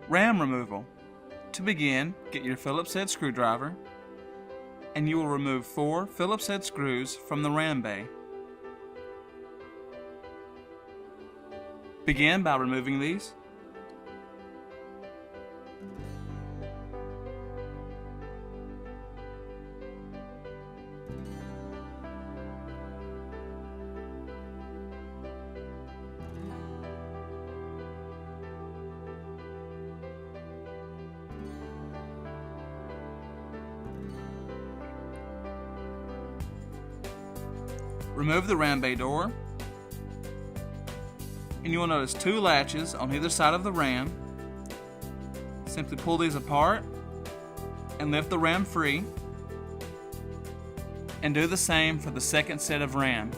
Ram removal. To begin, get your Phillips head screwdriver and you will remove 4 Phillips head screws from the ram bay. Begin by removing these. Remove the ram bay door, and you will notice 2 latches on either side of the ram. Simply pull these apart and lift the ram free, and do the same for the second set of ram.